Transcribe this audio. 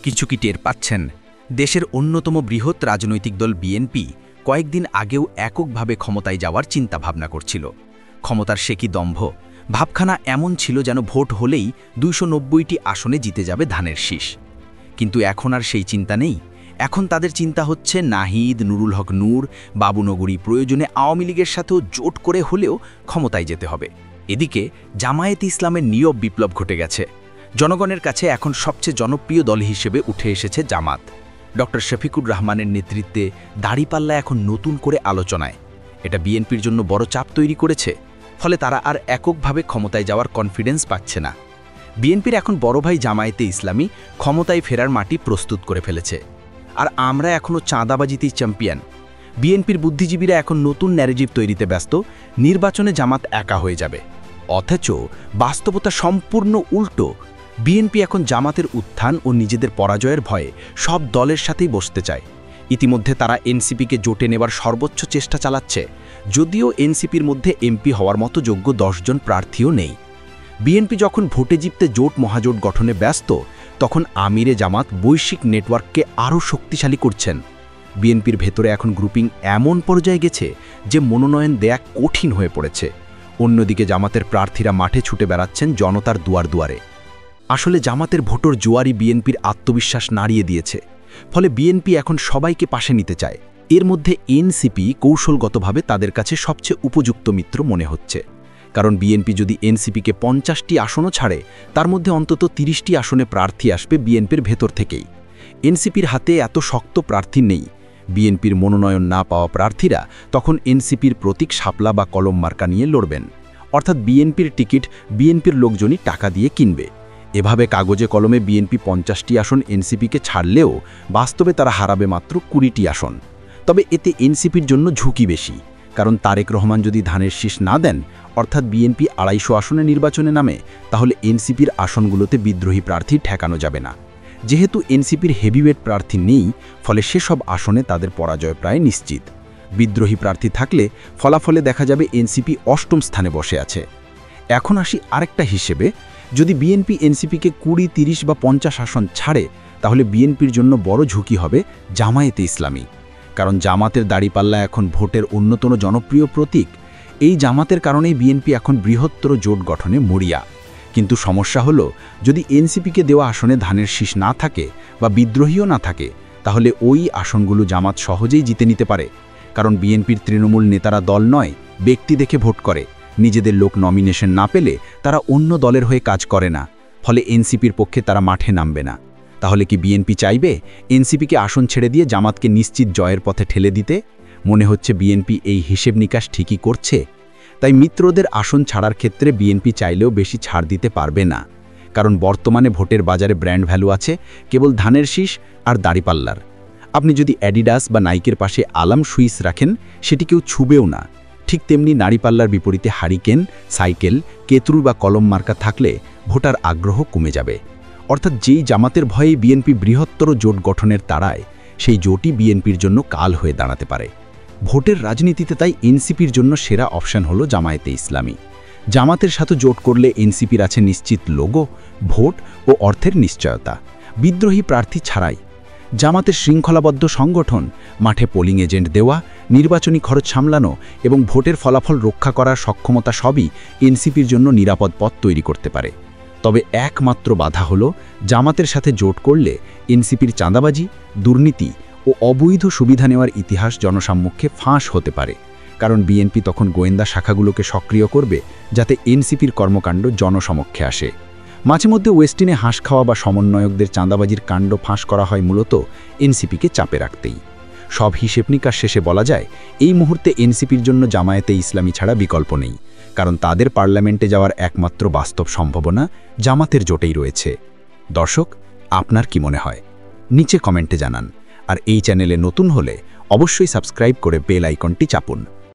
কিছু কি টের পাচ্ছেন? দেশের অন্যতম বৃহৎ রাজনৈতিক দল বিএনপি কয়েকদিন আগেও এককভাবে ক্ষমতায় যাওয়ার চিন্তাভাবনা করছিল। ক্ষমতার সে কি দম্ভ! ভাবখানা এমন ছিল যেন ভোট হলেই ২৯০টি আসনে জিতে যাবে ধানের শীষ। কিন্তু এখন আর সেই চিন্তা নেই। এখন তাদের চিন্তা হচ্ছে নাহিদ, নুরুল হক নূর, বাবুনগরী প্রয়োজনে আওয়ামী লীগের সাথেও জোট করে হলেও ক্ষমতায় যেতে হবে। এদিকে জামায়াতে ইসলামের নীরব বিপ্লব ঘটে গেছে। জনগণের কাছে এখন সবচেয়ে জনপ্রিয় দল হিসেবে উঠে এসেছে জামাত। ডক্টর শফিকুর রহমানের নেতৃত্বে দাড়িপাল্লা এখন নতুন করে আলোচনায়। এটা বিএনপির জন্য বড় চাপ তৈরি করেছে। ফলে তারা আর এককভাবে ক্ষমতায় যাওয়ার কনফিডেন্স পাচ্ছে না। বিএনপির এখন বড় ভাই জামায়াতে ইসলামী ক্ষমতায় ফেরার মাটি প্রস্তুত করে ফেলেছে। আর আমরা এখনও চাঁদাবাজিতেই চ্যাম্পিয়ন। বিএনপির বুদ্ধিজীবীরা এখন নতুন ন্যারেটিভ তৈরিতে ব্যস্ত, নির্বাচনে জামাত একা হয়ে যাবে। অথচ বাস্তবতা সম্পূর্ণ উল্টো। বিএনপি এখন জামাতের উত্থান ও নিজেদের পরাজয়ের ভয়ে সব দলের সাথেই বসতে চায়। ইতিমধ্যে তারা এনসিপিকে জোটে নেবার সর্বোচ্চ চেষ্টা চালাচ্ছে, যদিও এনসিপির মধ্যে এমপি হওয়ার মতো যোগ্য ১০ জন প্রার্থীও নেই। বিএনপি যখন ভোটে জিততে জোট মহাজোট গঠনে ব্যস্ত, তখন আমিরে জামাত বৈশ্বিক নেটওয়ার্ককে আরও শক্তিশালী করছেন। বিএনপির ভেতরে এখন গ্রুপিং এমন পর্যায়ে গেছে যে মনোনয়ন দেয়া কঠিন হয়ে পড়েছে। অন্যদিকে জামাতের প্রার্থীরা মাঠে ছুটে বেড়াচ্ছেন জনতার দুয়ার দুয়ারে। আসলে জামাতের ভোটর জোয়ারি বিএনপির আত্মবিশ্বাস নাড়িয়ে দিয়েছে। ফলে বিএনপি এখন সবাইকে পাশে নিতে চায়। এর মধ্যে এনসিপি কৌশলগতভাবে তাদের কাছে সবচেয়ে উপযুক্ত মিত্র মনে হচ্ছে। কারণ বিএনপি যদি এনসিপিকে ৫০টি আসনও ছাড়ে, তার মধ্যে অন্তত ৩০টি আসনে প্রার্থী আসবে বিএনপির ভেতর থেকেই। এনসিপির হাতে এত শক্ত প্রার্থী নেই। বিএনপির মনোনয়ন না পাওয়া প্রার্থীরা তখন এনসিপির প্রতীক শাপলা বা কলম মার্কা নিয়ে লড়বেন। অর্থাৎ বিএনপির টিকিট বিএনপির লোকজনই টাকা দিয়ে কিনবে। এভাবে কাগজে কলমে বিএনপি ৫০টি আসন এনসিপিকে ছাড়লেও বাস্তবে তারা হারাবে মাত্র ২০টি আসন। তবে এতে এনসিপির জন্য ঝুঁকি বেশি। কারণ তারেক রহমান যদি ধানের শীষ না দেন, অর্থাৎ বিএনপি ২৫০ আসনে নির্বাচনে নামে, তাহলে এনসিপির আসনগুলোতে বিদ্রোহী প্রার্থী ঠেকানো যাবে না। যেহেতু এনসিপির হেভিওয়েট প্রার্থী নেই, ফলে সেসব আসনে তাদের পরাজয় প্রায় নিশ্চিত। বিদ্রোহী প্রার্থী থাকলে ফলাফলে দেখা যাবে এনসিপি ৮ম স্থানে বসে আছে। এখন আসি আরেকটা হিসেবে, যদি বিএনপি এনসিপিকে ২০, ৩০ বা ৫০ আসন ছাড়ে, তাহলে বিএনপির জন্য বড় ঝুঁকি হবে জামায়াতে ইসলামী। কারণ জামাতের দাড়িপাল্লা এখন ভোটের অন্যতম জনপ্রিয় প্রতীক। এই জামাতের কারণেই বিএনপি এখন বৃহত্তর জোট গঠনে মরিয়া। কিন্তু সমস্যা হলো, যদি এনসিপিকে দেওয়া আসনে ধানের শীষ না থাকে বা বিদ্রোহীও না থাকে, তাহলে ওই আসনগুলো জামাত সহজেই জিতে নিতে পারে। কারণ বিএনপির তৃণমূল নেতারা দল নয়, ব্যক্তি দেখে ভোট করে। নিজেদের লোক নমিনেশন না পেলে তারা অন্য দলের হয়ে কাজ করে না। ফলে এনসিপির পক্ষে তারা মাঠে নামবে না। তাহলে কি বিএনপি চাইবে এনসিপিকে আসন ছেড়ে দিয়ে জামাতকে নিশ্চিত জয়ের পথে ঠেলে দিতে? মনে হচ্ছে বিএনপি এই হিসেব নিকাশ ঠিকই করছে। তাই মিত্রদের আসন ছাড়ার ক্ষেত্রে বিএনপি চাইলেও বেশি ছাড় দিতে পারবে না। কারণ বর্তমানে ভোটের বাজারে ব্র্যান্ড ভ্যালু আছে কেবল ধানের শীষ আর দাড়িপাল্লার। আপনি যদি অ্যাডিডাস বা নাইকের পাশে আলাম সুইস রাখেন, সেটি কেউ ছুবেও না। ঠিক তেমনি নাড়িপাল্লার বিপরীতে হারিকেন, সাইকেল, কেতুর বা কলম মার্কা থাকলে ভোটার আগ্রহ কমে যাবে। অর্থাৎ যেই জামাতের ভয়ে বিএনপি বৃহত্তর জোট গঠনের তাড়ায়, সেই জোটই বিএনপির জন্য কাল হয়ে দাঁড়াতে পারে। ভোটের রাজনীতিতে তাই এনসিপির জন্য সেরা অপশন হলো জামায়াতে ইসলামী। জামাতের সাথে জোট করলে এনসিপির আছে নিশ্চিত লোগো, ভোট ও অর্থের নিশ্চয়তা, বিদ্রোহী প্রার্থী ছাড়াই। জামাতের শৃঙ্খলাবদ্ধ সংগঠন, মাঠে পোলিং এজেন্ট দেওয়া, নির্বাচনী খরচ সামলানো এবং ভোটের ফলাফল রক্ষা করার সক্ষমতা সবই এনসিপির জন্য নিরাপদ পথ তৈরি করতে পারে। তবে একমাত্র বাধা হলো, জামাতের সাথে জোট করলে এনসিপির চাঁদাবাজি, দুর্নীতি ও অবৈধ সুবিধা নেওয়ার ইতিহাস জনসম্মুখে ফাঁস হতে পারে। কারণ বিএনপি তখন গোয়েন্দা শাখাগুলোকে সক্রিয় করবে, যাতে এনসিপির কর্মকাণ্ড জনসমক্ষে আসে। মাঝে মধ্যে ওয়েস্টিনে হাঁস খাওয়া বা সমন্বয়কদের চাঁদাবাজির কাণ্ড ফাঁস করা হয় মূলত এনসিপিকে চাপে রাখতেই। সব হিসেব নিকাশ শেষে বলা যায়, এই মুহূর্তে এনসিপির জন্য জামায়াতে ইসলামী ছাড়া বিকল্প নেই। কারণ তাদের পার্লামেন্টে যাওয়ার একমাত্র বাস্তব সম্ভাবনা জামাতের জোটেই রয়েছে। দর্শক, আপনার কি মনে হয়? নিচে কমেন্টে জানান। আর এই চ্যানেলে নতুন হলে অবশ্যই সাবস্ক্রাইব করে বেল আইকনটি চাপুন।